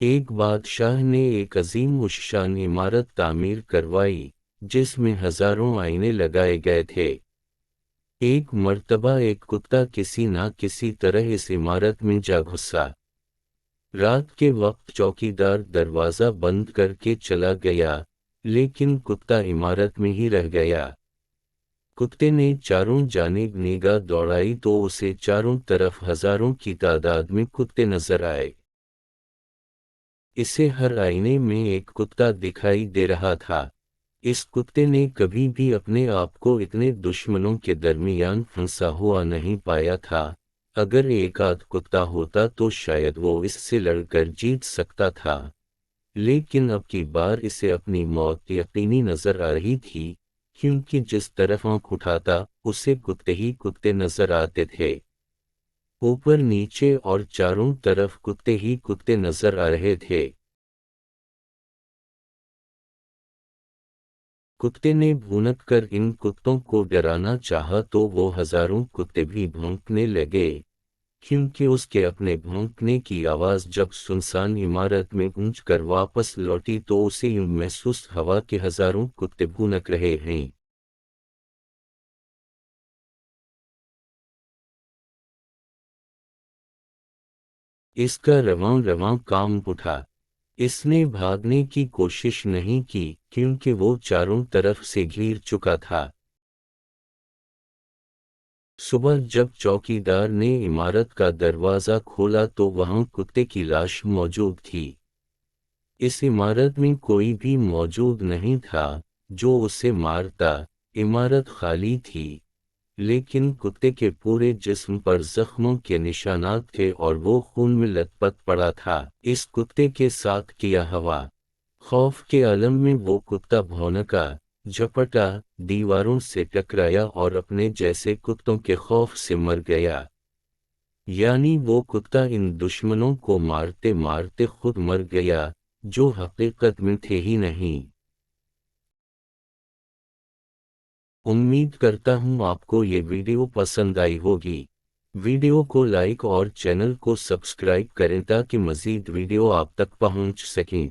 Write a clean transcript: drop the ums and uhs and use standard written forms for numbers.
एक बादशाह ने एक अजीम उश्शान इमारत तामीर करवाई, जिसमें हजारों आईने लगाए गए थे। एक मर्तबा एक कुत्ता किसी ना किसी तरह इस इमारत में जा घुसा। रात के वक्त चौकीदार दरवाजा बंद करके चला गया, लेकिन कुत्ता इमारत में ही रह गया। कुत्ते ने चारों जानिब निगाह दौड़ाई तो उसे चारों तरफ हजारों की तादाद में कुत्ते नजर आए। इसे हर आईने में एक कुत्ता दिखाई दे रहा था। इस कुत्ते ने कभी भी अपने आप को इतने दुश्मनों के दरमियान फंसा हुआ नहीं पाया था। अगर एक आध कुत्ता होता तो शायद वो इससे लड़कर जीत सकता था, लेकिन अब की बार इसे अपनी मौत यकीनी नजर आ रही थी, क्योंकि जिस तरफ आंख उठाता उसे कुत्ते ही कुत्ते नजर आते थे। ऊपर नीचे और चारों तरफ कुत्ते ही कुत्ते नजर आ रहे थे। कुत्ते ने भुनक कर इन कुत्तों को डराना चाहा तो वो हजारों कुत्ते भी भौंकने लगे, क्योंकि उसके अपने भौंकने की आवाज जब सुनसान इमारत में गूंज कर वापस लौटी तो उसे यूं महसूस हुआ कि हजारों कुत्ते भुनक रहे हैं। इसका रवां रवां काम उठा। इसने भागने की कोशिश नहीं की, क्योंकि वो चारों तरफ से घिर चुका था। सुबह जब चौकीदार ने इमारत का दरवाजा खोला तो वहां कुत्ते की लाश मौजूद थी। इस इमारत में कोई भी मौजूद नहीं था जो उसे मारता। इमारत खाली थी, लेकिन कुत्ते के पूरे जिस्म पर जख्मों के निशानात थे और वो खून में लथपथ पड़ा था। इस कुत्ते के साथ किया हुआ। खौफ के आलम में वो कुत्ता भौंका, झपटा, दीवारों से टकराया और अपने जैसे कुत्तों के खौफ से मर गया। यानी वो कुत्ता इन दुश्मनों को मारते मारते खुद मर गया, जो हकीकत में थे ही नहीं। उम्मीद करता हूँ आपको ये वीडियो पसंद आई होगी। वीडियो को लाइक और चैनल को सब्सक्राइब करें ताकि मज़ीद वीडियो आप तक पहुँच सकें।